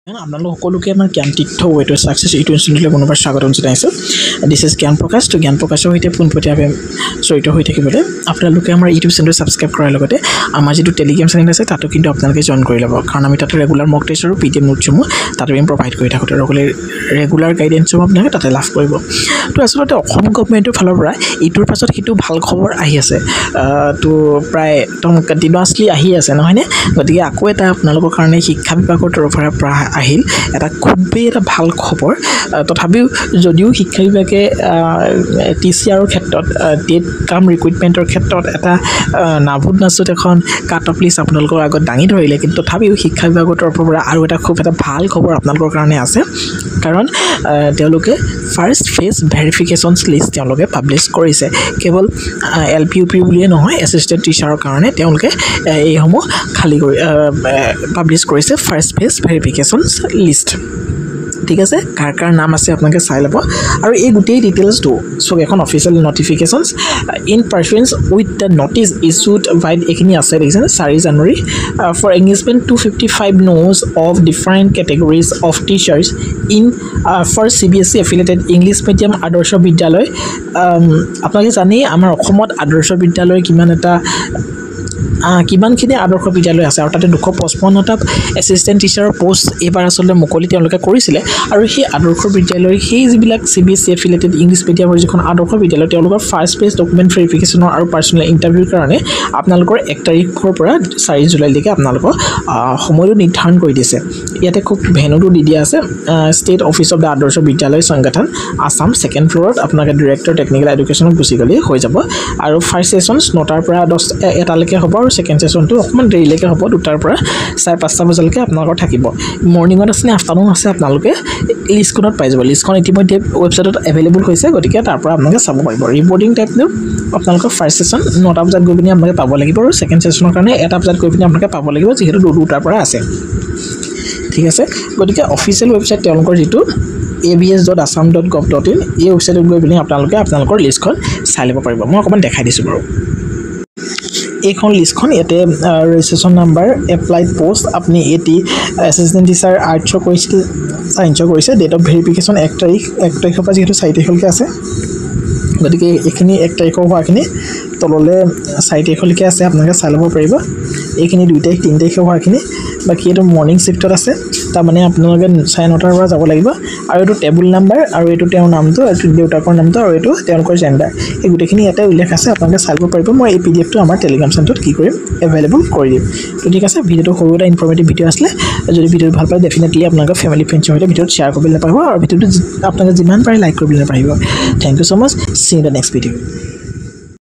আপোনালোক সকলোকে আমাৰ জ্ঞান তীৰ্থ ৱেটো ছাকচেছ ইউটিউব চেনেললৈ পুনৰবাৰ স্বাগতম জনাইছোঁ। দিছ ইজ জ্ঞান প্ৰকাশ। তো জ্ঞান প্ৰকাশৰ সৈতে পোনপটীয়াভাৱে জড়িত হৈ থাকিবলৈ আপোনালোকে আমাৰ ইউটিউব চেনেলটো ছাবস্ক্ৰাইব কৰাৰ লগতে আমাৰ যিটো টেলিগ্ৰাম চেনেল আছে তাতো কিন্তু আপোনালোকে জইন কৰি ল'ব, কাৰণ আমি তাতে ৰেগুলাৰ মক টেষ্ট আৰু PDF নোটসমূহ তাতে আমি প্ৰভাইড কৰি থাকোঁ। ৰেগুলাৰ গাইডেঞ্চসমূহ আপোনালোকে তাতে লাভ কৰিব। তো আচলতে অসম গভমেণ্টৰ ফালৰ পৰা ইটোৰ পাছত সিটো ভাল খবৰ আহি আছে, তো প্ৰায় একদম কণ্টিনিউৱাছলি আহি আছে নহয়নে? গতিকে আকৌ এটা আপোনালোকৰ কাৰণে শিক্ষা বিভাগৰ তৰফৰ পৰা আহিল এটা খুবেই এটা ভাল খবৰ। তথাপিও যদিও শিক্ষা বিভাগে TCRৰ ক্ষেত্ৰত টেট কাম ৰিক্ৰুইটমেণ্টৰ ক্ষেত্ৰত এটা নাভুত নাচুত এখন কাট অফ লিষ্ট আপোনালোকৰ আগত দাঙি ধৰিলে, কিন্তু তথাপিও শিক্ষা বিভাগৰ তৰফৰ পৰা আৰু এটা খুব এটা ভাল খবৰ আপোনালোকৰ কাৰণে আছে, কাৰণ তেওঁলোকে ফাৰ্ষ্ট ফেজ ভেৰিফিকেশ্যনছ লিষ্ট তেওঁলোকে পাব্লিছ কৰিছে। কেৱল LP UP বুলিয়ে নহয়, এছিষ্টেণ্ট টিচাৰৰ কাৰণে তেওঁলোকে এইসমূহ খালী কৰি পাব্লিছ কৰিছে ফাৰ্ষ্ট ফেজ ভেৰিফিকেশ্যনছ লিষ্ট। ঠিক আছে, কাৰ কাৰ নাম আছে আপোনালোকে চাই ল'ব। আৰু এই গোটেই ডিটেইলছটো চব এখন official notifications in pursuance with the notice issued by এইখিনি আছে দেখিছেনে 4 January for engagement 255 nos of different categories of teachers in for CBSE affiliated English medium Adarsha Vidyalaya. আপোনালোকে জানেই আমাৰ অসমত আদৰ্শ বিদ্যালয় কিমানখিনি আদৰ্শ বিদ্যালয় আছে, আৰু তাতে 255টা এছিষ্টেণ্ট টিচাৰৰ পোষ্ট এইবাৰ আচলতে মুকলি তেওঁলোকে কৰিছিলে। আৰু সেই আদৰ্শ বিদ্যালয় সেই যিবিলাক CBSE এফিলিয়েটেড ইংলিছ মিডিয়ামৰ যিখন আদৰ্শ বিদ্যালয় তেওঁলোকৰ ফাৰ্ষ্ট পেজ ডকুমেণ্ট ভেৰিফিকেশ্যনৰ আৰু পাৰ্চনেল ইণ্টাৰভিউৰ কাৰণে আপোনালোকৰ 1 তাৰিখৰ পৰা 4 জুলাইলৈকে আপোনালোকৰ সময়টো নিৰ্ধাৰণ কৰি দিছে। ইয়াতে খুব ভেনুটো দি দিয়া আছে, ষ্টেট অফিচ অফ দ্য আদৰ্শ বিদ্যালয় সংগঠন আছাম, 2nd ফ্ল'ৰত আপোনালোকে ডিৰেক্টৰ টেকনিকেল এডুকেশ্যনত গুচি গ'লেই হৈ যাব। আৰু ফাৰ্ষ্ট ছেশ্যনছ 9টাৰ পৰা 1টালৈকে হ'ব, আৰু ছেকেণ্ড ছেশ্যনটো অকণমান দেৰিলৈকে হ'ব, 2টাৰ পৰা 5:30 বজালৈকে আপোনালোকৰ থাকিব। মৰ্ণিঙত আছে নে আফটাৰনুন আছে আপোনালোকে লিষ্টখনত পাই যাব। লিষ্টখন ইতিমধ্যে ৱেবছাইটত এভেইলেবল হৈছে, গতিকে তাৰ পৰা আপোনালোকে চাব পাৰিব। ৰিপৰ্টিং টাইমটো আপোনালোকৰ ফাৰ্ষ্ট ছেশ্যন 9টা বজাত গৈ পিনি আপোনালোকে পাব লাগিব, আৰু ছেকেণ্ড ছেশ্যনৰ কাৰণে 1টা বজাত গৈ পিনি আপোনালোকে পাব লাগিব, যিহেতু 2টাৰ পৰা আছে। ঠিক আছে, গতিকে অফিচিয়েল ৱেবছাইট তেওঁলোকৰ যিটো abs.assam.gov.in এই ৱেবছাইটত গৈ পিনি আপোনালোকৰ লিষ্টখন চাই ল'ব পাৰিব। মই অকণমান দেখাই দিছোঁ বাৰু। এইখন লিষ্টখন ইয়াতে ৰেজিষ্ট্ৰেশ্যন নাম্বাৰ, এপ্লাইড পোষ্ট, আপুনি এছিষ্টেণ্ট টিচাৰ আৰ্টছৰ কৰিছিল, ছায়েন্সৰ কৰিছে, ডেট অফ ভেৰিফিকেশ্যন 1 তাৰিখৰ পৰা যিহেতু 4 তাৰিখলৈকে আছে, গতিকে এইখিনি 1 তাৰিখৰ হোৱাখিনি তললৈ 4 তাৰিখলৈকে আছে, আপোনালোকে চাই ল'ব পাৰিব। এইখিনি 2 তাৰিখ 3 তাৰিখৰ হোৱাখিনি, বাকী এইটো মৰ্ণিং শ্বিফ্টত আছে, তাৰমানে আপোনালোকে 9:30 পৰা যাব লাগিব। আৰু এইটো টেবুল নাম্বাৰ, আৰু এইটো তেওঁৰ নামটো, এইটো দেউতাকৰ নামটো, আৰু এইটো তেওঁলোকৰ জেণ্ডাৰ, এই গোটেইখিনি ইয়াতে উল্লেখ আছে, আপোনালোকে চাই ল'ব পাৰিব। মই এই PDFটো আমাৰ টেলিগ্ৰাম চেনেলটোত কি কৰিম, এভেইলেবল কৰি দিম। তো ঠিক আছে, ভিডিঅ'টো সৰু এটা ইনফৰ্মেটিভ ভিডিঅ' আছিলে। যদি ভিডিঅ'টো ভাল পায় ডেফিনেটলি আপোনালোকৰ ফেমিলি ফ্ৰেণ্ডছৰ সৈতে ভিডিঅ'টো শ্বেয়াৰ কৰিবলৈ নাপাহৰিব, আৰু ভিডিঅ'টো আপোনালোকে যিমান পাৰে লাইক কৰিবলৈ নাপাহৰিব। Thank you so' much, see in the next video'.